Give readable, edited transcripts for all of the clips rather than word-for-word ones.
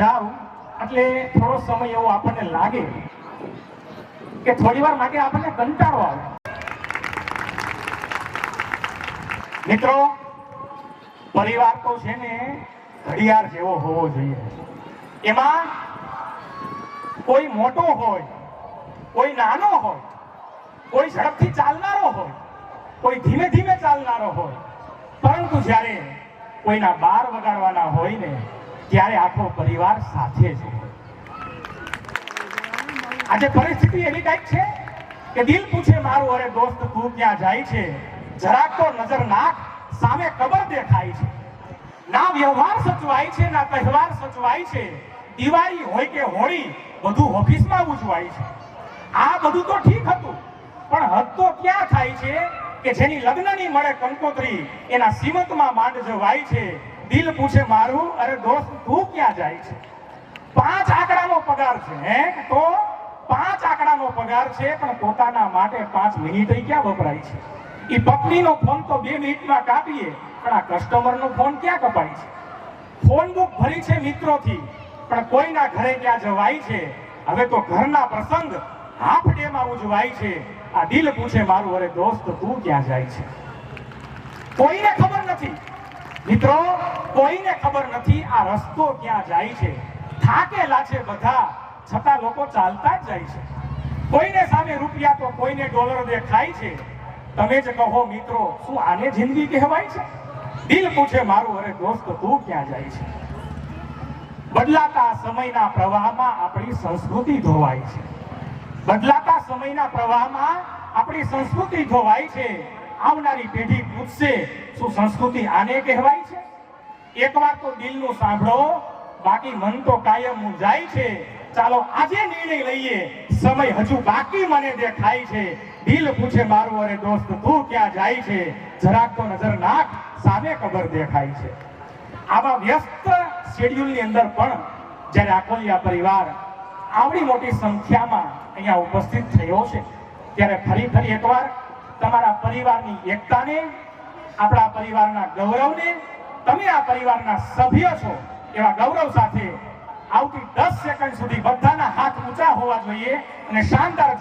સમજાવું એટલે થોડો સમય એવો આપણને લાગે કે થોડી વાર માટે આપણને કંટાળો આવે. મિત્રો, પરિવાર તો છે ને ઘડિયાળ જેવો હોવો જોઈએ. એમાં કોઈ મોટો હોય, કોઈ નાનો હોય, કોઈ ઝડપથી ચાલનારો હોય, કોઈ ધીમે ધીમે ચાલનારો હોય, પરંતુ જ્યારે કોઈના બાર વગાડવાના હોય ને ત્યારે આખો પરિવાર સાથે છે. આજે પરિસ્થિતિ એવી કઈક છે કે દિલ પૂછે મારું, અરે દોસ્ત તું ક્યાં જાય છે? જરાક તો નજર નાખ, સામે કબર દેખાય છે. ના વ્યવહાર સચવાય છે, ના તહેવાર સચવાય છે. દિવાળી હોય કે હોળી, બધું ઓફિસમાં ઉજવાય છે. આ બધું તો ઠીક હતું, પણ હદ તો ક્યાં થાય છે કે જેની લગ્નની મળે કંકોત્રી એના સીમંતમાં માંડ જવાય છે. દિલ પૂછે મારું, અરે દોસ્ત તું ક્યાં જાય છે? 5 આંકડાનો પગાર છે, હે તો 5 આંકડાનો પગાર છે, પણ પોતાના માટે 5 મિનિટ ક્યાં વપરાય છે? એ પત્નીનો ફોન તો 2 મિનિટમાં કાપીએ, પણ આ કસ્ટમરનો ફોન ક્યાં કપાય છે? ફોન બુક ભરી છે મિત્રોથી, પણ કોઈના ઘરે ક્યાં જવાય છે? હવે તો ઘરના પ્રસંગ હાફ ડે માં ઉજવાય છે. આ દિલ પૂછે મારું, અરે દોસ્ત તું ક્યાં જાય છે? કોઈને ખબર નથી મિત્રો, કોઈને ખબર નથી આ રસ્તો ક્યાં જાય છે. થાકેલા છે બધા, છતાં લોકો ચાલતા જ જાય છે. કોઈને સામે રૂપિયા તો કોઈને ડોલર દેખાય છે. તમે જ કહો મિત્રો, શું આને જિંદગી કહેવાય છે? દિલ પૂછે મારું, અરે દોસ્ત તું ક્યાં જાય છે? બદલાતા સમયના પ્રવાહમાં આપણી સંસ્કૃતિ ધોવાય છે. બદલાતા સમયના પ્રવાહમાં આપણી સંસ્કૃતિ ધોવાય છે. આવનારી પેઢી પૂછશે, શું સંસ્કૃતિ આને કહેવાય છે? એકવાર તો દિલનું સાંભળો, બાકી મન તો કાયમ જાય છે. ચાલો આજે નિર્ણય લઈએ, સમય હજુ બાકી મને દેખાય છે. દિલ પૂછે મારું, અરે દોસ્ત તું ક્યાં જાય છે? જરાક તો નજર નાખ, સામે કબર દેખાય છે. આવા વ્યસ્ત શેડ્યુલની અંદર પણ જ્યારે આખોલિયા પરિવાર આવડી મોટી સંખ્યામાં અહીંયા ઉપસ્થિત થયો છે, ત્યારે ફરી એકવાર તમારા પરિવારની એકતાને, આપણા પરિવારના ગૌરવને, તમે આ પરિવારના સભ્ય છો એવા ગૌરવ સાથે આવતી 10 સેકન્ડ સુધી બધાના હાથ ઊંચા હોવા જોઈએ અને શાનદાર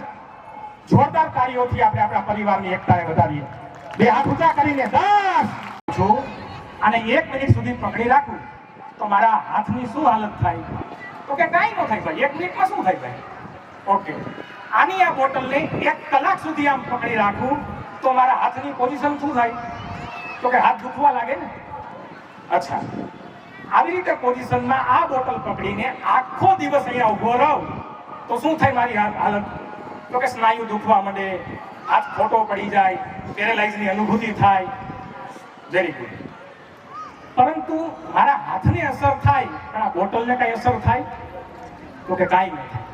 જોરદાર કાર્યોથી આપણે આપણા પરિવારની એકતાને વધારીએ. 2 હાથ ઊંચા કરીને 10 છો અને 1 મિનિટ સુધી પકડી રાખું તો મારા હાથની શું હાલત થાય? તો કે કાંઈ ન થાય ભાઈ, 1 મિનિટમાં શું થાય ભાઈ? ઓકે, આની આ બોટલને 1 કલાક સુધી આમ પકડી રાખું તો મારા હાથની પોઝિશન શું થાય? તો કે હાથ દુખવા લાગે ને. અચ્છા, આવી રીતે પોઝિશનમાં આ બોટલ પકડીને આખો દિવસ અહીંયા ઉભો રહું તો શું થાય મારી હાલત? તો કે સ્નાયુ દુખવા માંડે, હાથ ખોટો પડી જાય, પેરેલાઇઝની અનુભૂતિ થાય. Very good. પરંતુ મારા હાથને અસર થાય, પણ આ બોટલને કઈ અસર થાય? તો કે કાંઈ નહીં થાય.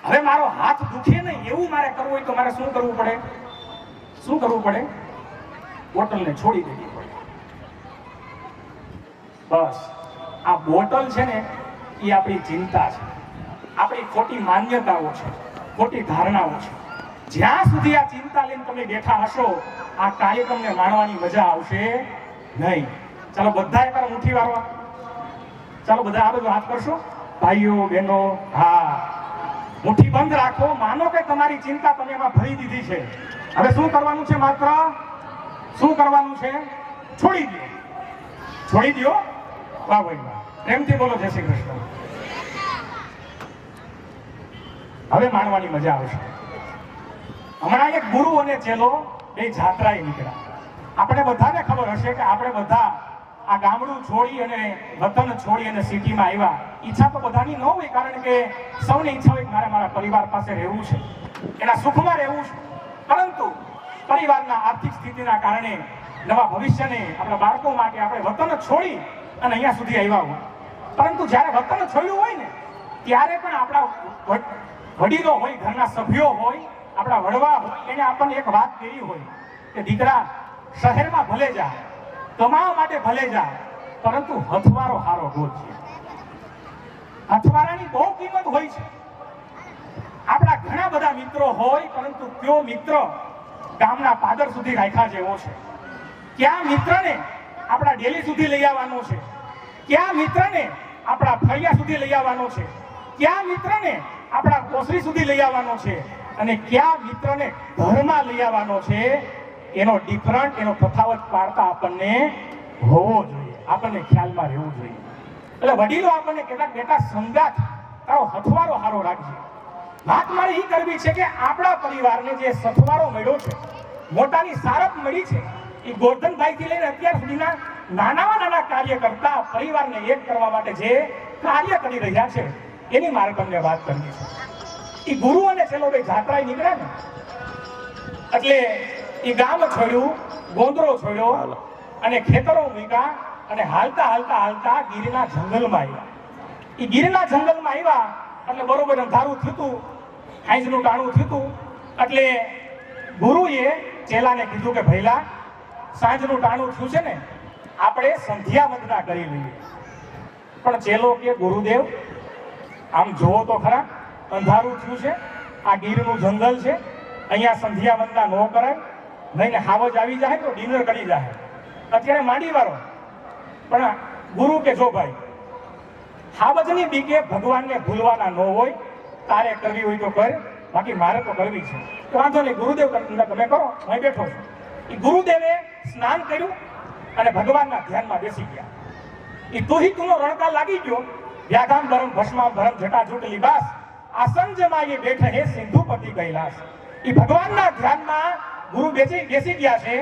હવે મારો હાથ દુખે નહીં એવું મારે કરવું હોય તો મારે શું કરવું પડે? શું કરવું પડે? બોટલને છોડી દેવી પડે. બસ આ બોટલ છે ને એ આપણી ચિંતા છે, આપણી ખોટી માન્યતાઓ છે, ખોટી ધારણાઓ છે. જ્યાં સુધી આ ચિંતા લઈને તમે બેઠા હશો, આ કાર્યક્રમને માણવાની મજા આવશે નહીં. ચાલો બધા એકવાર મુઠ્ઠી વાળવા, ચાલો બધા આ બધું હાથ કરશો ભાઈઓ બહેનો. હા, મુઠ્ઠી બંધ રાખો. માનો કે તમારી ચિંતા તમે એમાં ભરી દીધી છે. હવે શું કરવાનું છે? માત્ર શું કરવાનું છે? છોડી દો, છોડી દો. વાહ ભાઈ વાહ, પ્રેમથી બોલો જય શ્રી કૃષ્ણ. હવે માણવાની મજા આવશે. હમણાં એક ગુરુ અને ચેલો બે જાત્રાએ નીકળ્યા. આપણે બધાને ખબર હશે કે આપણે બધા આ ગામડું છોડી અને વતન છોડી અને સિટીમાં આવ્યા. ઈચ્છા તો બધાની ન હોય, કારણ કે સૌની ઈચ્છા હોય મારે મારા પરિવાર પાસે રહેવું છે, એના સુખમાં રહેવું છે. પરંતુ પરિવારના આર્થિક સ્થિતિના કારણે નવા ભવિષ્યને આપણા બાળકો માટે આપણે વતન છોડી અને અહીંયા સુધી આવ્યા હોય. પરંતુ જ્યારે વતન છોડ્યું હોય ને ત્યારે પણ આપણા વડીલો હોય, ઘરના સભ્યો હોય, આપણા વડવા હોય, એને આપણને એક વાત કહી હોય કે દીકરા શહેરમાં ભલે જા, કમાવા માટે ભલે જા, પરંતુ હથવારો હારો ગોતજે. હથવારાની બહુ કિંમત હોય છે. આપણા ઘણા બધા મિત્રો હોય, પરંતુ કયો મિત્ર ગામના પાદર સુધી રાખ્યા જેવો છે? ક્યાં મિત્રને આપણા ડેલી સુધી લઈ આવવાનો છે? ક્યાં મિત્રને આપણા ફળિયા સુધી લઈ આવવાનો છે, કયા મિત્રને આપણા કોસરી સુધી લઈ આવવાનો છે અને કયા મિત્રને ઘરમાં લઈ આવવાનો છે, એનો ડિફરન્ટ, એનો તફાવત પાડતા આપણને હોવો જોઈએ, આપણને ખ્યાલમાં રહેવું જોઈએ. એટલે વડીલો આપણને કેટલાક બેટા સંગાથ તારો હથવારો હારો રાખજે. વાત મારે એ કરવી છે કે આપણા પરિવારને જે સથવારો મળ્યો છે, મોટાની સારપ મળી છે, એ ગોરધનભાઈ થી લઈને અત્યાર સુધીના નાના કાર્ય કરતા પરિવારને એક કરવા માટે જે કાર્ય કરી રહ્યા છે એની મારે તમને વાત કરવી છે. એ ગુરુ અને ચેલો ભાઈ જાત્રાએ નીકળ્યા ને એટલે એ ગામ છોડ્યું, ગોંદરો છોડ્યો અને ખેતરો મૂક્યા અને હાલતા હાલતા હાલતા ગીરના જંગલમાં આવ્યા. એ ગીરના જંગલમાં આવ્યા એટલે બરોબર અંધારું થયું, સાંજનું ટાણું થયું. એટલે ગુરુએ ચેલાને કીધું કે ભઈલા, સાંજનું ટાણું થયું છે ને, આપણે સંધ્યા વંદના કરી લઈએ. પણ ચેલો કે ગુરુદેવ આમ જોવો તો ખરા, અંધારું થયું છે, આ ગીરનું જંગલ છે, અહીંયા સંધ્યા વંદના ન કરાય, નહીં હાવજ આવી જાય તો ડિનર કરી જાય, અત્યારે માંડી વાળો. પણ ગુરુ કે જો ભાઈ, હાવજની બીકે ભગવાનને ભૂલવાના ન હોય, તારે કરવી હોય તો કર, બાકી મારે તો કરવી છે. તો વાંધો નહીં ગુરુદેવ, તમે કરો, હું બેઠો છું. એ ગુરુદેવે સ્નાન કર્યું અને ભગવાનના ધ્યાનમાં બેસી ગયા. એ તુહી તુનો રણકા લાગી ગયો. વ્યાધામ ભરમ ભસ્મા ભરમ જટાજૂટ લિબાસ, આસન જમાએ બેઠે હે સિંધુપતિ કૈલાસ. એ ભગવાનના ધ્યાનમાં ગુરુ બેસી ગયા છે.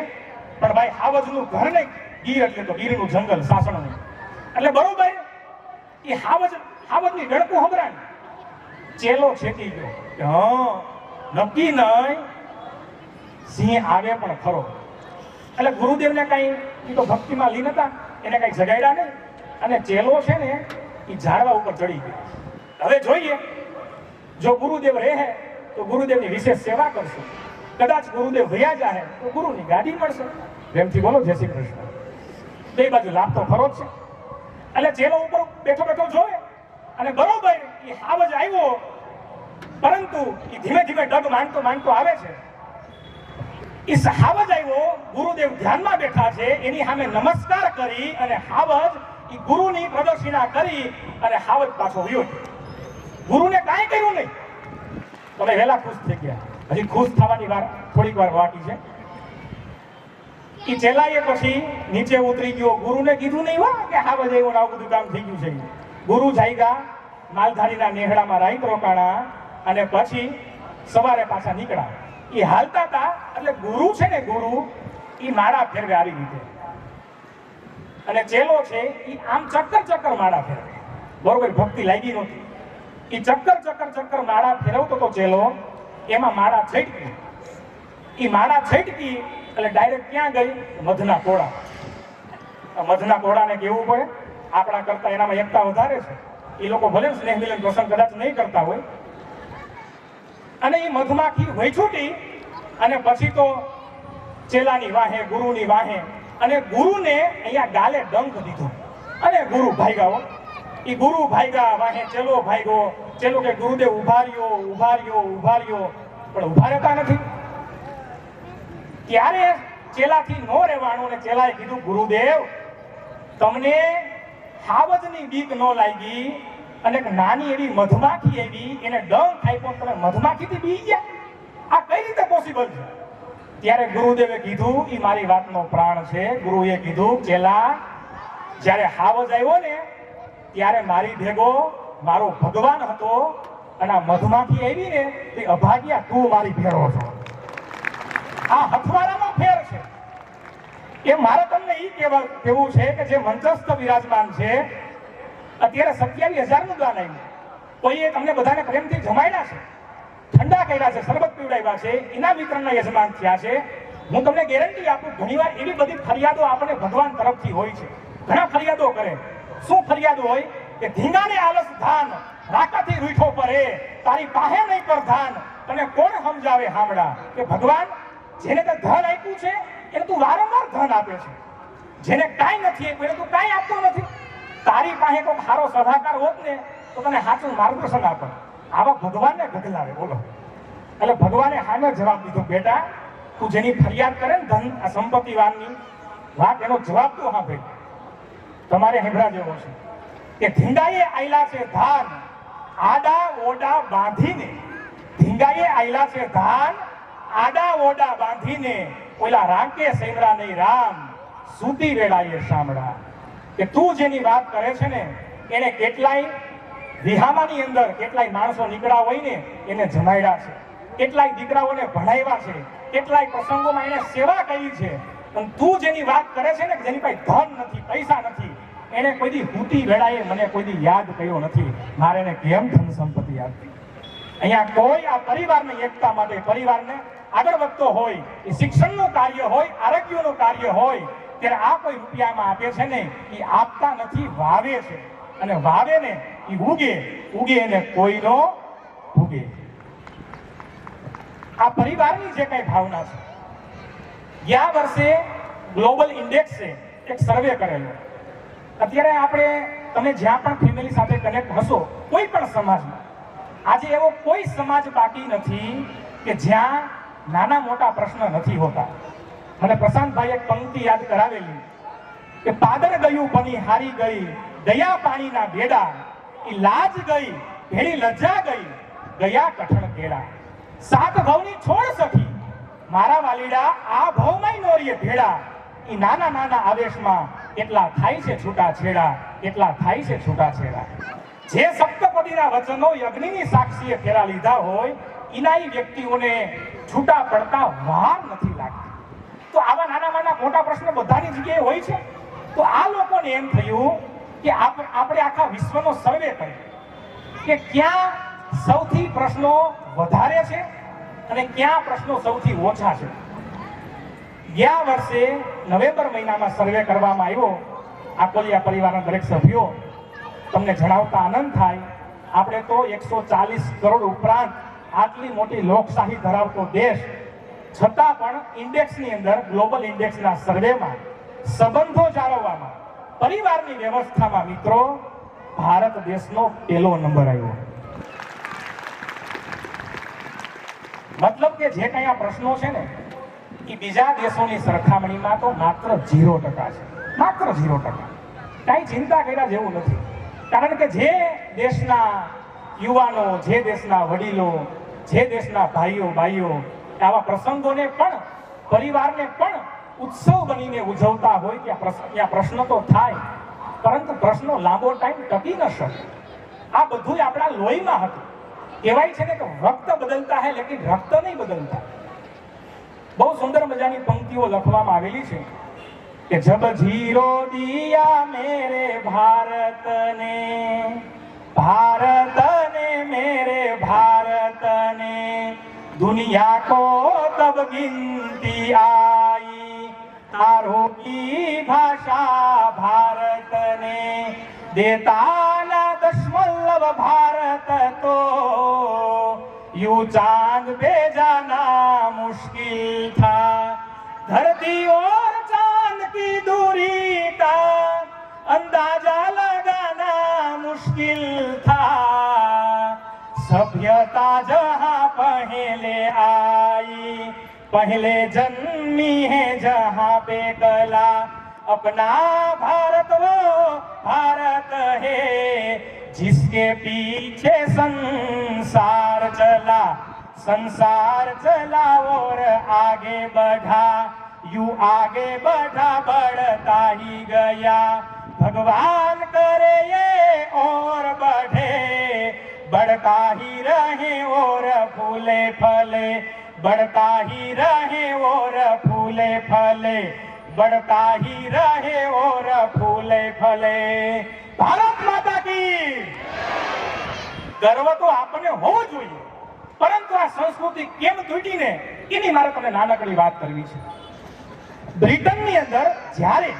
પણ ભાઈ હાવજનું ઘર નહીં, ગીર એટલે તો ગીરનું જંગલ, સાસણનું. એટલે બરોબર એ હાવજની ડણકું હંભરાણ. ચેલો છેતી ગયો કે હા નક્કી નહીં, સિંહ આવે પણ ખરો. એટલે ગુરુદેવને કઈ એ તો ભક્તિમાં લીન હતા, એને કઈ જગાડ્યા નહીં. અને ચેલો છે ને એ ઝાડવા ઉપર ચડી ગયો. હવે જોઈએ, જો ગુરુદેવ રહે તો ગુરુદેવની વિશેષ સેવા કરશે, કદાચ ગુરુદેવ ભયા જાય તો ગુરુની ગાદી મળશે. પ્રેમથી બોલો જય શ્રી કૃષ્ણ. બે બાજુ લાભ તો ખરો જ છે. એટલે ચેલો ઉપર બેઠો બેઠો જોવે અને બરોબર એ હાવજ આવ્યો, પરંતુ એ ધીમે ધીમે ડગ માંડતો આવે છે. એ હાવજ આવ્યો, ગુરુદેવ ધ્યાનમાં બેઠા છે, એની સામે નમસ્કાર કરી અને હાવજ એ ગુરુની પ્રદક્ષિણા કરી અને હાવજ પાછો વયો. ગુરુને કાંઈ કર્યું નહીં. તમે વહેલા ખુશ થઈ ગયા, હજી ખુશ થવાની વાર થોડીક વાર બાકી છે. એ ચેલાએ પછી નીચે ઉતરી ગયો, ગુરુને કીધું નહીં હો કે હાવજ આવ્યો ને આવું બધું કામ થઈ ગયું છે. ગુરુ જાયગા માલધારીના નેહડામાં રાઈત રોકાણા અને પછી સવારે પાછા નીકળ્યા. એ હાલતા હતા એટલે ગુરુ છે ને, ગુરુ એ માળા ફેરવે આવી રીતે, અને ચેલો છે એ આમ ચક્કર માળા ફેરવે. બરોબર, ભક્તિ લાગી નહોતી. એ ચક્કર માળા ફેરવતો તો ચેલો, એમાં માળા છટકી. એ માળા છટકી એટલે ડાયરેક્ટ ક્યાં ગઈ? મધના કોળા. મધના કોળાને કેવું પડે, આપણા કરતા એનામાં એકતા વધારે છે. એ લોકો ભલે સ્નેહ મિલન પ્રસંગ કદાચ નહીં કરતા હોય. અને એ મધમાખી વૈછૂટી અને પછી તો ચેલાની વાહે, ગુરુની વાહે, અને ગુરુને અહીંયા ગાલે ડંખ દીધો અને ગુરુ ભાગ્યા. એ ગુરુ ભાગ્યા, વાહે ચેલો ભાગ્યો. ચેલો કે ગુરુદેવ ઉભા રહ્યો, પણ ઉભા રહેતા નથી. ત્યારે ચેલાથી નો રહેવાનું અને ચેલાએ કીધું, ગુરુદેવ તમને હાવજની બીક ન લાગી અને નાની એવી મધમાખી આવી, એને ડંખ આપ્યો, તમે મધમાખીથી બી ગયા? આ કઈ રીતે પોસિબલ છે? ત્યારે ગુરુદેવે કીધું, એ મારી વાતનો પ્રાણ છે. ગુરુએ કીધું, ચેલા જ્યારે હાવજ આવ્યો ને ત્યારે મારી ભેગો મારો ભગવાન હતો, અને આ મધમાખી આવી ને તે અભાગ્યા તું મારી ભેળો છો. આ હથવારામાં ફેર છે. એ મારે તમને એ કહેવું છે કે જે મંચસ્થ વિરાજમાન છે, અત્યારે 27,000 નું દાન આવ્યું. કોઈએ તમને બધાને પ્રેમથી જમાડ્યા છે, ઠંડા કર્યા છે, શરબત પીવડાવ્યા છે, એના વિતરણના યજમાન થયા છે. હું તમને ગેરંટી આપું, ઘણીવાર એવી બધી ફરિયાદો આપણને ભગવાન તરફથી હોય છે. ઘણા ફરિયાદો કરે. શું ફરિયાદો હોય? કે ધીંગાને આલસ ધાન, રાકાથી રૂઠો પરે, તારી પાસે નહીં પર ધાન, તને કોણ સમજાવે હામડા? કે ભગવાન જેને તે ધન આપ્યું છે એને તું વારંવાર ધન આપે છે, જેને કાંઈ નથી આપ્યું એને તું કાંઈ આપતો નથી. તારી પાસે કોઈ સારો સલાહકાર હોત ને તો તને સાચું માર્ગદર્શન આપે. આવા ભગવાનને ગગલાવે. બોલો. એટલે ભગવાને સામે જવાબ દીધો, બેટા તું જેની ફરિયાદ કરે ને ધન આ સંપત્તિ વાનની વાત, એનો જવાબ તું સાંભળે. તમારે હેભરા જેવો છે. કે ધીંગાએ આયલા છે ધાન આડા ઓડા બાંધીને, ધીંગાએ આયલા છે ધાન આડા ઓડા બાંધીને, ઓલા રાંકે સેમરા નહીં રામ સૂતી વેળાએ સાંભળા. કે તું જેની વાત કરે છે ને એને કેટલાય વિહામાની અંદર કેટલાય માણસો નીકળ્યા હોય ને એને જમાડ્યા છે, કેટલાય દીકરાઓને ભણાવ્યા છે, કેટલાય પ્રસંગોમાં એને સેવા કરી છે. પણ તું જેની વાત કરે છે ને જેની પાસે ધન નથી, પૈસા નથી, એને કોઈ દી હૂતી વેળાએ મને કોઈ દી યાદ કર્યો નથી. મારે એને કેમ ધન સંપત્તિ આપવી? અહીંયા કોઈ આ પરિવારની એકતા માટે, પરિવારને આગળ વધતો હોય, એ શિક્ષણનું કાર્ય હોય, આરોગ્યનું કાર્ય હોય, ત્યારે આ કોઈ રૂપિયામાં આપે છે ને એ આપતા નથી, વાવે છે. અને વાવે ને એ ઉગે એને કોઈનો ઉગે. આ પરિવારની જે કઈ ભાવના છે. ગયા વર્ષે ગ્લોબલ ઇન્ડેક્સે એક સર્વે કરેલો. અત્યારે આપણે તમે જ્યાં પણ ફેમિલી સાથે કનેક્ટ હશો, કોઈ પણ સમાજમાં, આજે એવો કોઈ સમાજ બાકી નથી કે જ્યાં નાના મોટા પ્રશ્ન નથી હોતા. મને પ્રશાંતભાઈ એક પંક્તિ યાદ કરાવેલી કે પાદર ગયું બની હારી ગઈ દયા પાણીના બેડા, ઈ લાજ ગઈ ભેળી લજ્જા ગઈ ગયા કઠણ કેળા. સાત ભવની છોડ સખી મારા વાલીડા આ ભવમાં નોરીએ ભેડા, ઈ નાના નાના આવેશમાં કેટલા થાય છે છૂટા છેડા, કેટલા થાય છે છૂટા છેડા. જે સપ્તપદીના વચનો યજ્ઞની સાક્ષીએ ફેરા લીધા હોય એના વ્યક્તિઓને છૂટા પડતા વાર નથી લાગતી. તો આવા નાના નાના મોટા પ્રશ્નો બધાની જગ્યાએ હોય છે. તો આ લોકોને એમ થયું કે આપણે આખા વિશ્વનો સર્વે કરીએ કે ક્યાં સૌથી પ્રશ્નો વધારે છે અને ક્યાં પ્રશ્નો સૌથી ઓછા છે. ગયા વર્ષે નવેમ્બર મહિનામાં સર્વે કરવામાં આવ્યો. આકોલિયા પરિવારના દરેક સભ્યો, તમને જણાવતા આનંદ થાય, આપણે તો 140 કરોડ ઉપરાંત આટલી મોટી લોકશાહી ધરાવતો દેશ, છતાં પણ ઇન્ડેક્સની અંદર, ગ્લોબલ ઇન્ડેક્સના સર્વેમાં સંબંધો જાળવવામાં, પરિવારની વ્યવસ્થામાં મિત્રો ભારત દેશનો પહેલો નંબર આવ્યો. મતલબ કે જે કઈ આ પ્રશ્નો છે ને એ બીજા દેશોની સરખામણીમાં તો માત્ર 0% છે, માત્ર 0%. કઈ ચિંતા કર્યા જેવું નથી. કારણ કે જે દેશના યુવાનો, જે દેશના વડીલો, જે દેશના ભાઈઓ બહેનો આવા પ્રસંગોને પણ, પરિવારને પણ ઉત્સવ બનીને ઉજવતા હોય ત્યાં પ્રશ્ન તો થાય, પરંતુ પ્રશ્નો લાંબો ટાઈમ ટકી ન શકે. આ બધું આપણા લોહીમાં હતું. કહેવાય છે ને કે વક્ત બદલતા હે લેકિન રક્ત નહીં બદલતા. બહુ સુંદર મજાની પંક્તિઓ લખવામાં આવેલી છે કે જબ જીરો દિયા મેરે ભારત ને, भारत ने मेरे भारत ने, दुनिया को तब गिनती आई, तारों की भाषा भारत ने, देता ना दशमलव भारत तो, यूं चांद पे जाना मुश्किल था, धरती और चांद की दूरी का अंदाजा लगाना मुश्किल था, सभ्यता जहां पहले आई, पहले जन्मी है जहां पे कला, अपना भारत वो भारत है जिसके पीछे संसार चला, संसार चला और आगे बढ़ा, यूं आगे बढ़ा बढ़ता ही गया, भगवान करे ये और बढ़े, बढ़ता ही रहे और फूले फले, बढ़ता ही रहे और फूले फले, बढ़ता ही रहे और फूले फले. ભારત માતા કી ગર્વ તો આપણને હોવો જોઈએ, પરંતુ આ સંસ્કૃતિ કેમ તૂટીને એની મારે તમને નાનકડી વાત કરવી છે. બ્રિટનની અંદર જ્યારે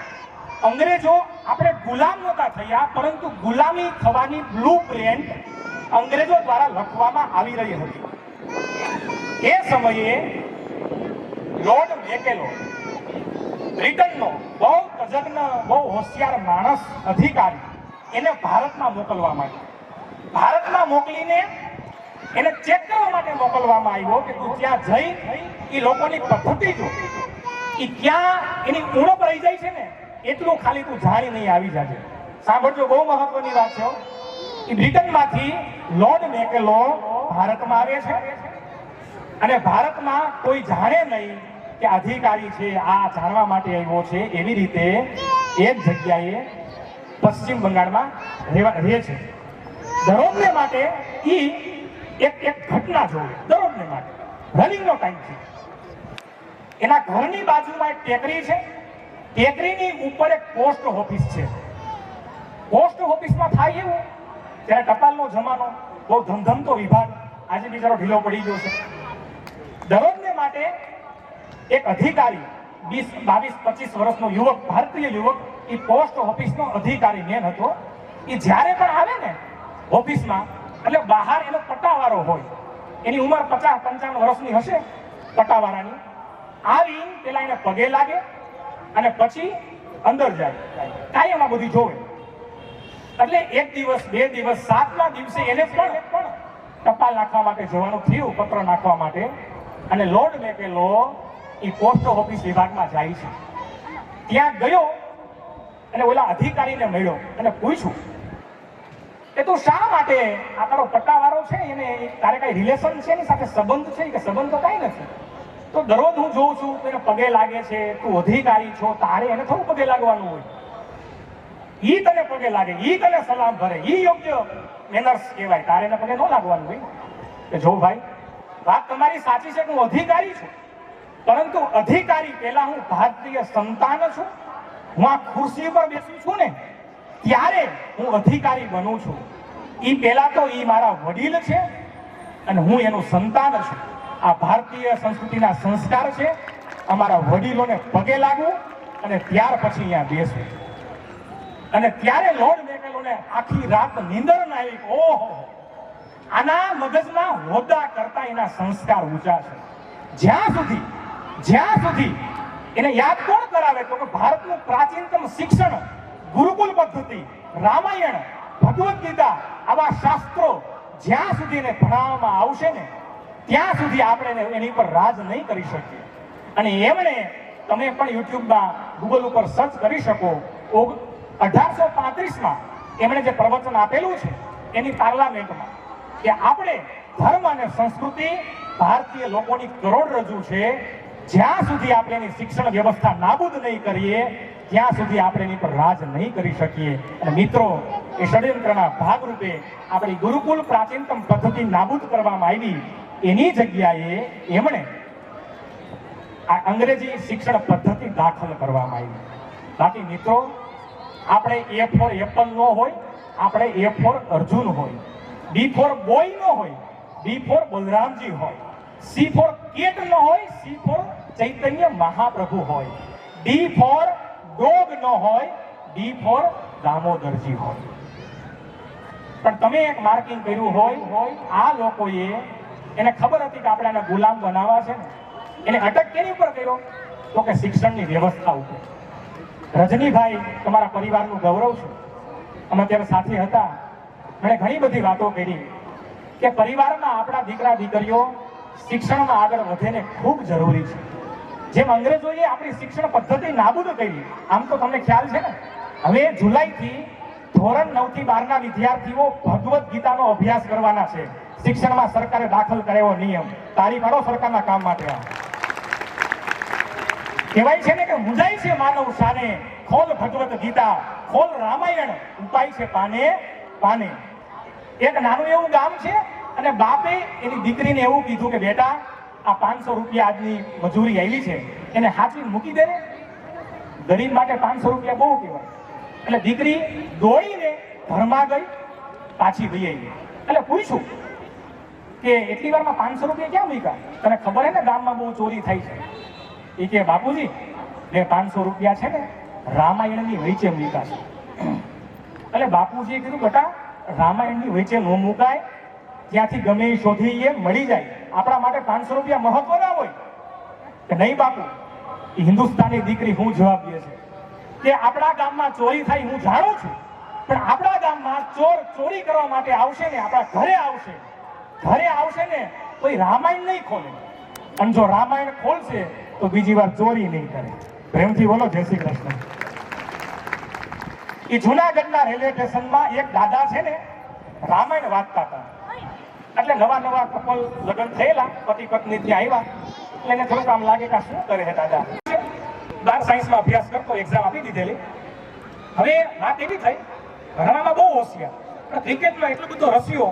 અંગ્રેજો આપણે ગુલામ નહોતા થયા, પરંતુ ગુલામી થવાની બ્લુપ્રિન્ટ અંગ્રેજો દ્વારા લખવામાં આવી રહી હતી. એ સમયે લોર્ડ મેકેલો, બ્રિટનનો બહુ તજજ્ઞ, બહુ હોશિયાર માણસ, અધિકારી, એને ભારતમાં મોકલવા માટે, ભારતમાં મોકલીને એને ચેક કરવા માટે મોકલવામાં આવ્યો કે તું ત્યાં જઈ એ લોકોની પદ્ધતિ જો, એ ક્યાં એની ઉણપ રહી જાય છે ને એટલું ખાલી તું જાણી નહીં આવી જાજે. સાંભળજો, બહુ મહત્વની વાત છે. એ બ્રિટનમાંથી લોર્ડ મેકેલો ભારતમાં આવે છે અને ભારતમાં કોઈ જાણે નહીં કે અધિકારી છે આ જાણવા માટે આવ્યો છે. એવી રીતે એક જગ્યાએ પશ્ચિમ બંગાળમાં રહે છે. દરરોજને માટે એક ઘટના જોવે, દરરોજને માટે રનિંગનો ટાઈમ છે. એના ઘરની બાજુમાં એક ટેકરી છે, ટેકરીની ઉપર એક પોસ્ટ ઓફિસ છે. પોસ્ટ ઓફિસમાં થાય એવું, ત્યારે ટપાલનો જમાનો, બહુ ધમધમતો વિભાગ, આજે બિચારો ઢીલો પડી ગયો છે. દરરોજને માટે એક અધિકારી 22-25 વર્ષનો યુવક, ભારતીય યુવક, એ પોસ્ટ ઓફિસનો અધિકારી મેન હતો. એ જ્યારે પણ આવે ને ઓફિસમાં, એટલે બહાર એનો પટ્ટાવાળો હોય, એની ઉંમર 50-55 વર્ષની હશે પટ્ટાવાળાની. આવી પેલા એને પગે લાગે અને પછી અંદર જાય, કાંઈ એમાં બધી જોવે. એટલે એક દિવસ, 2 દિવસ, 7મા દિવસે એને પણ ટપાલ નાખવા માટે જવાનું થયું, પત્ર નાખવા માટે. અને લોર્ડ મેકેલો એ પોસ્ટ ઓફિસ વિભાગમાં જાય છે. ત્યાં ગયો અને ઓલા અધિકારીને મળ્યો અને પૂછ્યું કે તું શા માટે આ તારો પટ્ટાવાળો છે, એને તારે કઈ રિલેશન છે, એની સાથે સંબંધ છે? કે સંબંધ તો કઈ નથી, તો દરરોજ હું જોઉં છું એને પગે લાગે છે, તું અધિકારી છો, તારે એને થોડું પગે લાગવાનું હોય. ઈ તને પગે લાગે, ઈ તને સલામ ભરે, ઈ યોગ્ય મેનર્સ કહેવાય, તારે એને પગે ન લાગવાનું હોય. કે જો ભાઈ, વાત તમારી સાચી છે કે હું અધિકારી છું, પરંતુ અધિકારી પહેલા હું ભારતીય સંતાન છું. હું આ ખુરશી ઉપર બેસું છું ને ત્યારે હું અધિકારી બનું છું. ઈ પહેલા તો ઈ મારા વડીલ છે અને હું એનું સંતાન છું. આ ભારતીય સંસ્કૃતિના સંસ્કાર છે. અમારા વડીલોને પગે લાગવું અને ત્યાર પછી અહીંયા બેસવું. અને ત્યારે લોર્ડ મેકેલોને આખી રાત નીંદર ના આવી. ઓહો, આના મગજના હોદ્દા કરતા એના સંસ્કાર ઊંચા છે. જ્યાં સુધી એને યાદ કોણ કરાવે તો કે ભારતનું પ્રાચીનતમ શિક્ષણ, ગુરુકુલ પદ્ધતિ, રામાયણ, ભગવદ્ ગીતા, આવા શાસ્ત્રો જ્યાં સુધી એને ભણાવવામાં આવશે ને ત્યાં સુધી આપણે એની ઉપર રાજ નહીં કરી શકીએ. અને એમણે, તમે પણ યુટ્યુબમાં, ગૂગલ ઉપર સર્ચ કરી શકો, 1835માં એમણે જે પ્રવચન આપેલું છે એની પાર્લામેન્ટમાં કે આપણે ધર્મ અને સંસ્કૃતિ ભારતીય લોકોની કરોડરજ્જુ છે. જ્યાં સુધી આપણે એની શિક્ષણ વ્યવસ્થા નાબૂદ નહીં કરીએ ત્યાં સુધી આપણે એની પર રાજ નહીં કરી શકીએ. અને મિત્રો, એ ષડયંત્રના ભાગરૂપે આપણી ગુરુકુલ પ્રાચીનતમ પદ્ધતિ નાબૂદ કરવામાં આવી. એની જગ્યાએ એમણે આ અંગ્રેજી શિક્ષણ પદ્ધતિ દાખલ કરવામાં આવી. બાકી મિત્રો, આપણે A ફોર એપલ નો હોય, આપણે A ફોર અર્જુન હોય, B ફોર બોય નો હોય, B ફોર બલરામજી હોય, C ફોર કેટ નો હોય, C ફોર ચૈતન્ય મહાપ્રભુ હોય, D ફોર ડોગ નો હોય, D ફોર દામોદરજી હોય. પણ તમે એક માર્કિંગ કર્યું હોય, આ લોકોએ, એને ખબર હતી કે આપણે આને ગુલામ બનાવવા છે ને, એને અટક કેની ઉપર કર્યો તો કે શિક્ષણની વ્યવસ્થા ઉપર. રજનીભાઈ તમારા પરિવારનું ગૌરવ છે. અમે ત્યારે સાથે હતા, મેં ઘણી બધી વાતો કરી કે પરિવારમાં આપણા દીકરા દીકરીઓ શિક્ષણમાં આગળ વધે ને ખૂબ જરૂરી છે. જેમ અંગ્રેજોએ આપણી શિક્ષણ પદ્ધતિ નાબૂદ કરી, આમ તો તમને ખ્યાલ છે ને, હવે જુલાઈથી ધોરણ 9 થી 12ના વિદ્યાર્થીઓ ભગવદ્ ગીતાનો અભ્યાસ કરવાના છે. શિક્ષણમાં સરકારે દાખલ કરેલો નિયમ. તારી પાડો સરકારના કામ માટે. કહેવાય છે ને કે મુંજાય છે માનવ શાને, ખોલ ભગવદ્ ગીતા, ખોલ રામાયણ, ઉપાય છે પાને પાને. એક નાનું એવું ગામ છે અને બાપે એની દીકરીને એવું કીધું કે બેટા, આ 500 રૂપિયા આજની મજૂરી આવી છે, એને હાચવીને મૂકી દે ને. ગરીબ માટે 500 રૂપિયા બહુ કહેવાય. એટલે દીકરી દોડીને ઘરમાં ગઈ, પાછી વહી આવી. એટલે પૂછ્યું કે એટલી વારમાં 500 રૂપિયા ક્યાં મૂક્યા? તને ખબર હે ને ગામમાં બહુ ચોરી થાય છે. એ કે બાપુજી, એ 500 રૂપિયા છે ને રામાયણની વચ્ચે મૂક્યા છે. એટલે બાપુજીએ કીધું બેટા, રામાયણની વચ્ચે ન મુકાય, ત્યાંથી ગમે એ શોધી એ મળી જાય. આપણા માટે 500 રૂપિયા મહત્વ ના હોય? કે નહીં બાપુ, એ હિન્દુસ્તાની દીકરી હું જવાબ દે છે કે આપણા ગામમાં ચોરી થાય હું જાણું છું, પણ આપણા ગામમાં ચોર ચોરી કરવા માટે આવશે ને, આપણા ઘરે આવશે ને, તો એ રામાયણ નહીં ખોલે. અને જો રામાયણ ખોલશે તો બીજી વાર ચોરી નહીં કરે. પ્રેમથી બોલો જય શ્રી કૃષ્ણ. એ જુનાગઢના રેલવે સ્ટેશનમાં એક દાદા છે ને રામાયણ વાંચતા હતા. એટલે નવા કપલ લગ્ન થયેલા, પતિ પત્ની ત્યાં આવ્યા એટલે એને થોડુંક આમ લાગે કે શું કરે છે દાદા. 12 સાયન્સમાં અભ્યાસ કરતો, એક્ઝામ આપી દીધેલી. હવે વાત એવી થઈ, ભણવામાં બહુ હોશિયાર, પણ ક્રિકેટમાં એટલો બધો રસ્યો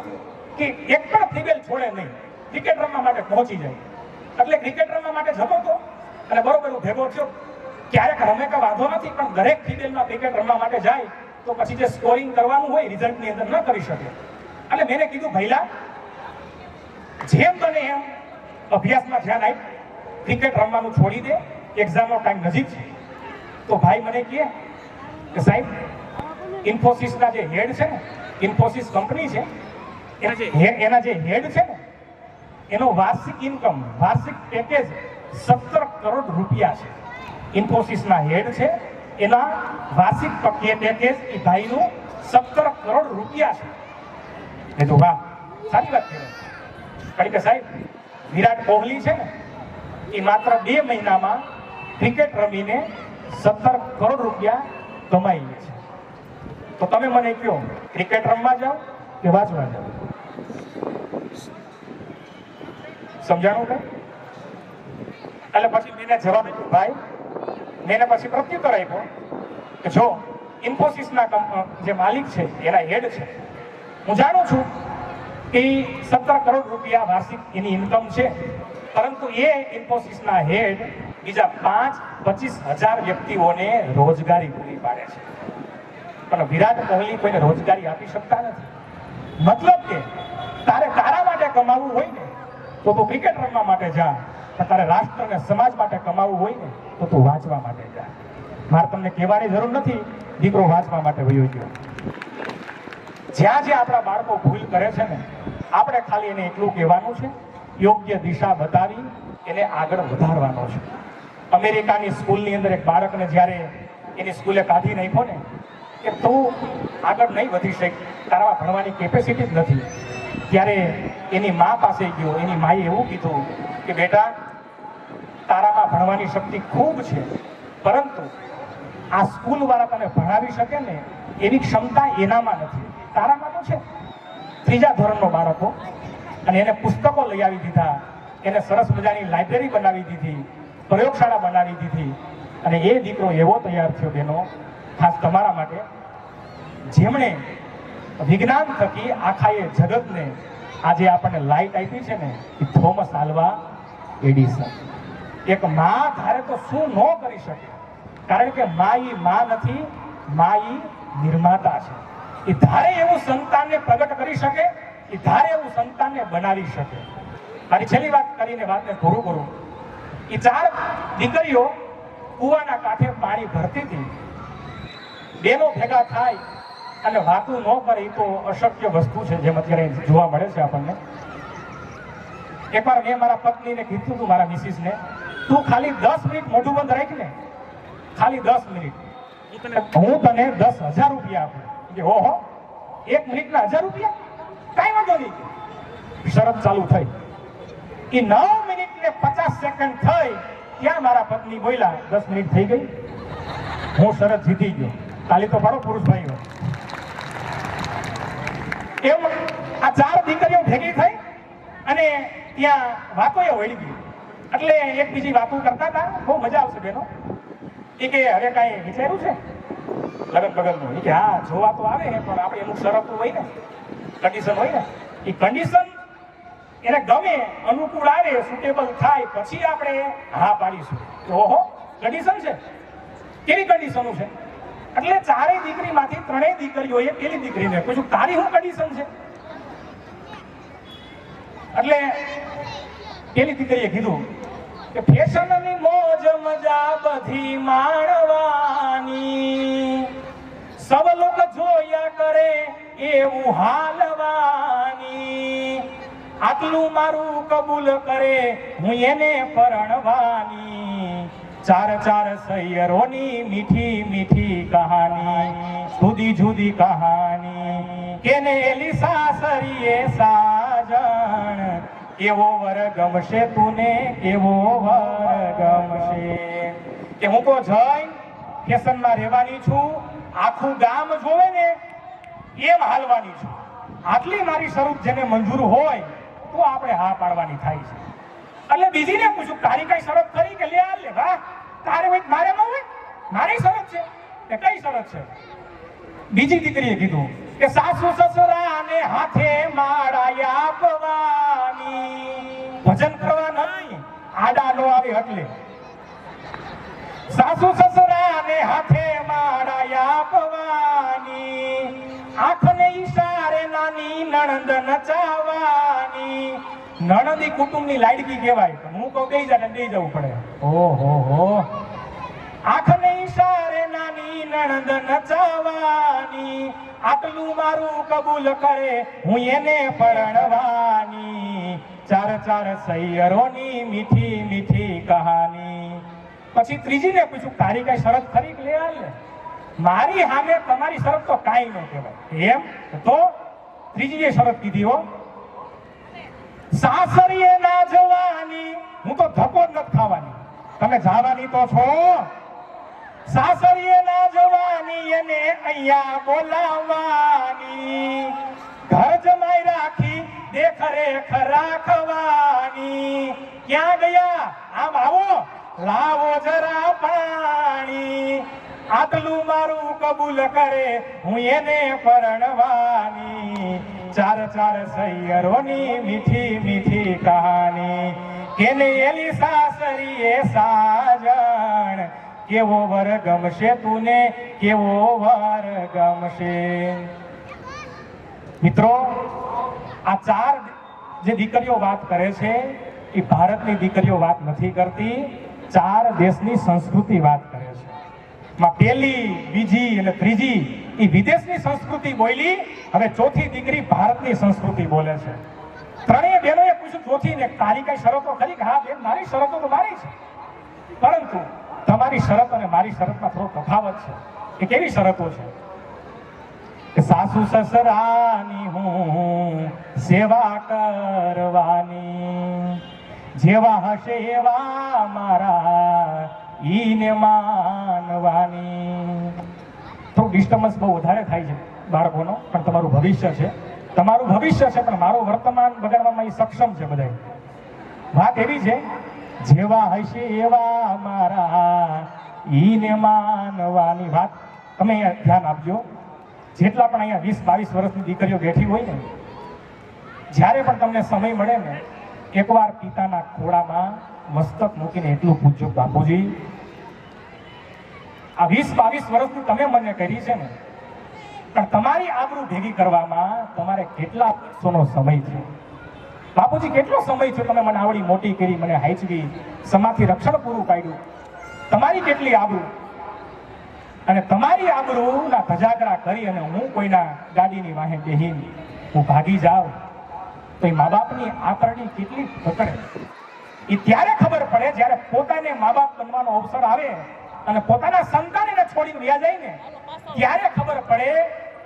કે એક પણ ફિગલ છોડે નહીં, ક્રિકેટ રમવા માટે પહોંચી જાય. એટલે ક્રિકેટ રમવા માટે જતો હતો અને બરોબર ભેગો થયો. ક્યારેક રમે કે વાંધો નથી, પણ દરેક ફિગલમાં ક્રિકેટ રમવા માટે જાય તો પછી જે સ્કોરિંગ કરવાનું હોય રિઝલ્ટની અંદર ન કરી શકે. એટલે મેં કીધું ભઈલા, જેમ બને એમ અભ્યાસમાં ધ્યાન આપ, ક્રિકેટ રમવાનું છોડી દે, એક્ઝામનો ટાઈમ નજીક છે. તો ભાઈ મને કહે કે સાહેબ, ઇન્ફોસિસના જે હેડ છે ને, ઇન્ફોસિસ કંપની છે, એના જે હેડ છે ને, એનો વાર્ષિક ઇન્કમ, વાર્ષિક પેકેજ 17 કરોડ રૂપિયા છે. ઇન્ફોસિસના હેડ છે, એના વાર્ષિક પેકેજ એ ભાઈનું 17 કરોડ રૂપિયા છે. એ તો વાહ, સારી વાત કહેવાય. કારણ કે સાહેબ, વિરાટ કોહલી છે ને, એ માત્ર 2 મહિનામાં ક્રિકેટ રમીને 17 કરોડ રૂપિયા કમાઈ લે છે. તો તમે મને કહો, ક્રિકેટ રમવા જાઓ કે વાંચવા જાઓ? સમજાણું કઈ? એટલે પછી મેં જવાબ આપ્યો, ભાઈ મેં પછી પ્રત્યુત્તર આપ્યો કે જો ઇન્ફોસિસના જે માલિક છે, એના હેડ છે, હું જાણું છું કે 17 કરોડ રૂપિયા વાર્ષિક એની ઇન્કમ છે, પરંતુ એ ઇન્ફોસિસના હેડ બીજા 5-25 હજાર વ્યક્તિઓને રોજગારી પૂરી પાડે છે. પણ વિરાટ કોહલી કોઈને રોજગારી આપી શકતા નથી. મતલબ કે તારે તારા માટે કમાવું હોય ને તો તું ક્રિકેટ રમવા માટે જા, પણ તારે રાષ્ટ્ર અને સમાજ માટે કમાવું હોય ને તો તું વાંચવા માટે જા. મારે તમને કહેવાની જરૂર નથી, દીકરો વાંચવા માટે વયો ગયો. જ્યાં જ્યાં આપણા બાળકો ભૂલ કરે છે ને, આપણે ખાલી એને એટલું કહેવાનું છે, યોગ્ય દિશા બતાવી એને આગળ વધારવાનો છે. અમેરિકાની સ્કૂલની અંદર એક બાળકને જ્યારે એની સ્કૂલે કાઢી નાખ્યો ને કે તું આગળ નહીં વધી શક, તારામાં ભણવાની કેપેસિટી જ નથી, ત્યારે એની મા પાસે ગયો. એની માએ એવું કીધું કે બેટા, તારામાં ભણવાની શક્તિ ખૂબ છે, પરંતુ આ સ્કૂલ વાળા તને ભણાવી શકે ને એવી ક્ષમતા એનામાં નથી, તારામાં તો છે. 3જા ધોરણનો બાળકો, અને એને પુસ્તકો લઈ આવી દીધા, એને સરસ મજાની લાઇબ્રેરી બનાવી દીધી, પ્રયોગશાળા બનાવી દીધી, અને એ દીકરો એવો તૈયાર થયો બહેનો, ખાસ તમારા માટે, જેમણે વિજ્ઞાન થકી આખા એ જગતને આજે આપણને લાઈટ આપી છે ને, એ થોમસ આલ્વા એડિસન. એક માં ધારે તો શું ન કરી શકે, કારણ કે માં નથી, માં નિર્માતા છે. એ ધારે એવું સંતાનને પ્રગટ કરી શકે, એ ધારે એવું સંતાનને બનાવી શકે. મારી છેલ્લી વાત કરીને વાતને પૂરું કરું. એ 4 દીકરીઓ કુવાના કાંઠે પાણી ભરતી હતી. બેનો ભેગા થાય અને વાતું ન કરે, એ તો અશક્ય વસ્તુ છે, જેમ અત્યારે જોવા મળે છે આપણને. એકવાર મેં મારા પત્નીને કીધું હતું, મારા મિસિસને, તું ખાલી 10 મિનિટ મોઢું બંધ રાખ ને, ખાલી 10 મિનિટ, હું તને 10,000 રૂપિયા આપું. કે ઓહો, 1 મિનિટના 1000 રૂપિયા? કઈ વાંધો નહીં. શરત ચાલુ થઈ. એ 9 મિનિટ ને 50 સેકન્ડ થઈ ત્યાં મારા પત્ની બોલ્યા, 10 મિનિટ થઈ ગઈ, હું શરત જીતી ગયો. તાલી તો પાડો પુરુષ ભાઈઓ. એમ આ 4 દીકરીઓ ભેગી થઈ અને ત્યાં વાતો એ વળી ગઈ. એટલે એકબીજી વાતો કરતા હતા, બહુ મજા આવશે બેનો. એ કે હવે કાંઈ વિચાર્યું છે લગન બગનનું? એ કે હા, જોવા તો આવે પણ આપણે એનું શરતો હોય ને, કન્ડિશન હોય ને, એ કન્ડિશન એને ગમે, અનુકૂળ આવે, સુટેબલ થાય પછી આપણે હા પાડીશું. ઓહો, કન્ડિશન છે, કેવી કન્ડિશનો છે? એટલે 4 દીકરીમાંથી 3 દીકરીઓએ પેલી દીકરીને પૂછ્યું, તારી શું કન્ડિશન છે? એટલે પેલી દીકરીએ કીધું કે ફેશનની મોજ મજા બધી માણવાની, સબ લોક જોયા કરે એવું હાલવાની, આટલું મારું કબૂલ કરે હું એને પરણવાની, 4 સૈયરોની મીઠી મીઠી કહાની, જુદી જુદી કહાની, કેને એલી સાસરીએ સાજણ, કેવો વર ગમશે તુને, કેવો વર ગમશે. કે હું તો જઈ ફેશનમાં રહેવાની છું, આખું ગામ જોવે ને એમ હાલવાની છું. આટલી મારી શરત જેને મંજૂર હોય તો આપણે હા પાડવાની થાય છે. એટલે બીજીને પૂછું તારી કઈ શરત ખરી કે લે હાલ લે વાહ તારે હોય મારે ન હોય મારી શરત છે કે કઈ શરત છે? બીજી દીકરીએ કીધું કે સાસુ સસરાને હાથે માળા આપવાની, ભજન કરવા નહીં આડા નો આવે એટલે. સાસુ સસરાને હાથે માળા આપવાની, આંખને ઈશારે નાની નણંદ નચાવાની. નણંદી કુટુંબની લાડકી કહેવાય, હું કહું બે જવું પડે. ઓહો હો, આંખને ઈશારે નાની નણંદ નચાવાની, આટલું મારું કબૂલ કરે હું એને પરણવાની. ચાર ચાર સૈયરોની મીઠી મીઠી કહાની. પછી ત્રીજીને પૂછ્યું તારી કઈ શરત ખરી લે આલે? મારી સામે તમારી શરત તો કાંઈ ન કહેવાય. એમ તો ત્રીજીએ શરત કીધી હો, સાસરીએ ના જવાની, હું તો ધક્કો જ નથી ખાવાની, તમે જવાની તો છો. સાસરીએ ના જવાની, એને અહીંયા બોલાવવાની, ઘર જમાઈ રાખી દેખરેખ રાખવાની. ક્યાં ગયા? આમ આવો, લાવો જરા પાણી, આટલું મારું કબૂલ કરે હું એને પરણવાની. ચાર ચાર સૈયરોની મીઠી મીઠી કહાની, કેને એલી સાસરીએ સાજણ, કેવો વર ગમશે તુને, કેવો વર ગમશે. મિત્રો, આ ચાર જે દીકરીઓ વાત કરે છે એ ભારતની દીકરીઓ વાત નથી કરતી, ચાર દેશની સંસ્કૃતિ વાત કરે છે. માં પહેલી, બીજી અને ત્રીજી એ વિદેશની સંસ્કૃતિ બોલી, હવે ચોથી દીકરી ભારતની સંસ્કૃતિ બોલે છે. ત્રણેય બહેનોએ પૂછ્યું ચોથી ને તારી કઈ શરતો ખરી? કે હા બેન મારી શરતો તો મારી છે, પરંતુ તમારી શરત અને મારી શરતમાં થોડો તફાવત છે. એ કેવી શરતો છે? કે સાસુ સસરાની હું સેવા કરવાની, જેવા હશે એવા મારા ઈને માનવાની. થોડું ડિસ્ટર્બન્સ બહુ વધારે થાય છે બાળકોનો, પણ તમારું ભવિષ્ય છે, તમારું ભવિષ્ય છે, પણ મારું વર્તમાન બગાડવામાં એ સક્ષમ છે બધા. વાત એવી છે, જેવા હશે એવા મારા ઈને માનવાની. વાત તમે અહીંયા ધ્યાન આપજો. જેટલા પણ અહીંયા 20-22 વર્ષની દીકરીઓ બેઠી હોય ને, જ્યારે પણ તમને સમય મળે ને, એકવાર પિતાના ખોળામાં મસ્તક મૂકીને એટલું પૂછજો, બાપુજી આ 20-22 વર્ષની તમે મને કરી છે ને, પણ તમારી આબરૂ ભેગી કરવામાં તમારે કેટલા વર્ષોનો સમય છે? બાપુજી કેટલો સમય છે તમે મને આવડી મોટી કરી, મને હાઈચવી, સમાથી રક્ષણ પૂરું પાડ્યું, તમારી કેટલી આબરૂ. અને તમારી આબરૂના ધજાગરા કરી અને હું કોઈના ગાડીની વાહે બેહીને હું ભાગી જાઉં તો એ મા બાપની આંતરડી કેટલી પકડે. એ ત્યારે ખબર પડે જ્યારે પોતાને મા બાપ બનવાનો અવસર આવે અને પોતાના સંતાનને છોડીને વ્યા જાય ને, ત્યારે ખબર પડે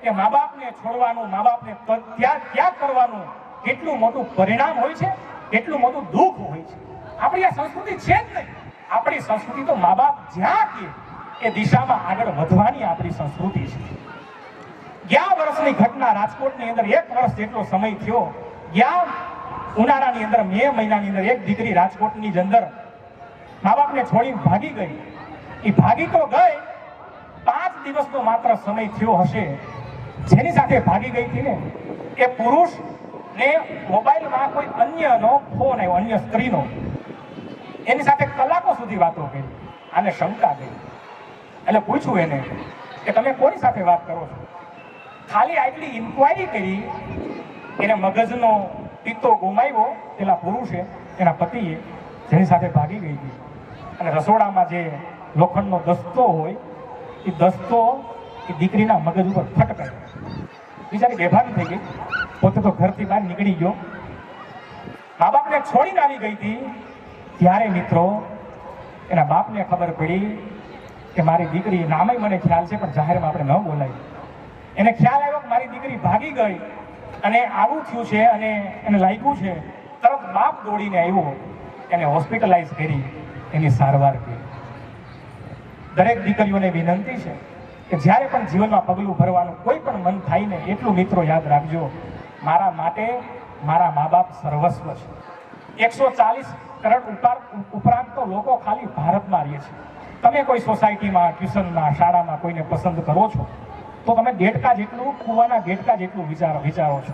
કે મા બાપને છોડવાનું, મા બાપને ત્યાગ કરવાનું કેટલું મોટું પરિણામ હોય છે, કેટલું મોટું દુઃખ હોય છે. આપણી આ સંસ્કૃતિ છે જ નહીં. આપણી સંસ્કૃતિ તો મા બાપ જ્યાં કે એ દિશામાં આગળ વધવાની આપણી સંસ્કૃતિ છે. 11 વર્ષની ઘટના રાજકોટની અંદર 1 વર્ષ જેટલો સમય થયો. ઉનાળાની અંદર મે મહિનાની અંદર એક દીકરી રાજકોટની અંદર મા બાપને છોડીને ભાગી ગઈ. એ ભાગી તો ગઈ, 5 દિવસનો માત્ર સમય થયો હશે. જેની સાથે ભાગી ગઈ હતી ને એ પુરુષ ને મોબાઈલમાં કોઈ અન્યનો ફોન આવ્યો, અન્ય સ્ત્રીનો. એની સાથે કલાકો સુધી વાતો કરી. આને શંકા ગઈ, એટલે પૂછ્યું એને કે તમે કોની સાથે વાત કરો છો? ખાલી આટલી ઇન્ક્વાયરી કરી, એને મગજનો પિત્તો ગુમાવ્યો પેલા પુરુષે, એના પતિએ, જેની સાથે ભાગી ગઈ હતી. અને રસોડામાં જે લોખંડનો દસ્તો હોય એ દસ્તો એ દીકરીના મગજ ઉપર ફટકાયો. બિચારી બેભાન થઈ ગઈ, પોતે તો ઘરથી બહાર નીકળી ગયો. મા બાપને છોડીને આવી ગઈ હતી. ત્યારે મિત્રો એના બાપને ખબર પડી કે મારી દીકરી, નામે મને ખ્યાલ છે પણ જાહેરમાં આપણે ન બોલાય. એને ખ્યાલ આવ્યો કે મારી દીકરી ભાગી ગઈ અને આવું થયું છે અને એને લાગ્યું છે. તરત બાપ દોડીને આવ્યો, એને હોસ્પિટલાઇઝ કરી, એની સારવાર કરી. દરેક દીકરીઓને વિનંતી છે કે જ્યારે પણ જીવનમાં પગલું ભરવાનું કોઈ પણ મન થાય ને એટલું મિત્રો યાદ રાખજો, મારા માટે મારા મા બાપ સર્વસ્વ છે. 140 કરોડ ઉપરાંત તો લોકો ખાલી ભારતમાં રહે છે. તમે કોઈ સોસાયટીમાં, ટ્યુશનમાં, શાળામાં કોઈને પસંદ કરો છો તો તમે દેડકા જેટલું, કુવાના દેડકા જેટલું વિચારો છો.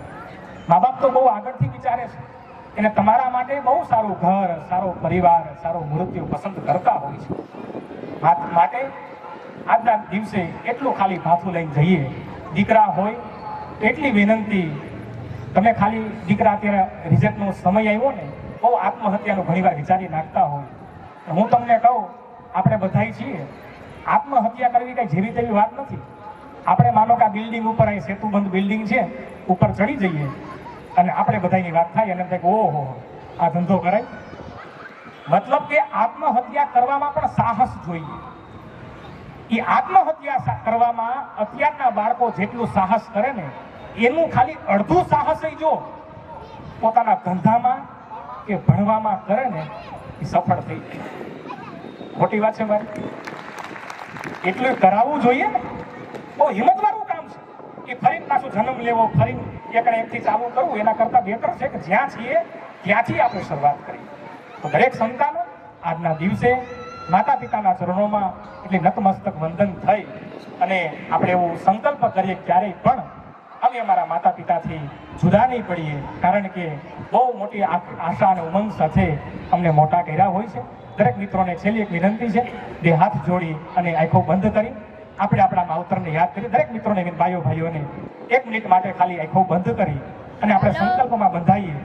મા બાપ તો બહુ આગળથી વિચારે છે અને તમારા માટે બહુ સારું ઘર, સારો પરિવાર, સારો મૃત્યુ પસંદ કરતા હોય છે. માટે આજના દિવસે એટલું ખાલી ભાથું લઈને જઈએ. દીકરા હોય એટલી વિનંતી, તમે ખાલી દીકરા અત્યારે રિઝલ્ટનો સમય આવ્યો ને, બહુ આત્મહત્યાનું ઘણીવાર વિચારી નાખતા હોય. હું તમને કહું, આપણે બધાય છીએ, આત્મહત્યા કરવી કઈ જેવી તેવી વાત નથી. આપણે માનો કે આ બિલ્ડિંગ ઉપર, અહીં સેતુબંધ બિલ્ડિંગ છે, ઉપર ચડી જઈએ અને આપણે બધાની વાત થાય અને થાય ઓહો આ ધંધો કરાય. મતલબ કે આત્મહત્યા કરવામાં પણ સાહસ જોઈએ. એ આત્મહત્યા કરવામાં અત્યારના બાળકો જેટલું સાહસ કરે ને, એનું ખાલી અડધું સાહસ જો પોતાના ધંધામાં કે ભણવામાં કરે ને, એ સફળ થઈ જાય. ખોટી વાત છે મારી? એટલું કરાવવું જોઈએ ને. બહુ હિંમતવાળું કામ છે. કે ફરી પાછું જન્મ લેવો, ફરી એકથી ચાલુ કરવું, એના કરતાં બેટર છે કે જ્યાં છીએ ત્યાંથી આપણે શરૂઆત કરીએ. તો દરેક સંતાનો આજના દિવસે માતા પિતાના ચરણોમાં એટલે નતમસ્તક વંદન થઈ અને આપણે એવું સંકલ્પ કરીએ ક્યારેય પણ અમે અમારા માતા પિતાથી જુદા નહીં પડીએ, કારણ કે બહુ મોટી આશા અને ઉમંગ સાથે અમને મોટા કર્યા હોય છે. દરેક મિત્રોને છેલ્લી એક વિનંતી છે, બે હાથ જોડી અને આંખો બંધ કરી આપણે આપણા માવતરને યાદ કરીએ. દરેક મિત્રોને, ભાઈઓને 1 મિનિટ માટે ખાલી આંખો બંધ કરી અને આપણે સંકલ્પમાં બંધાઈએ.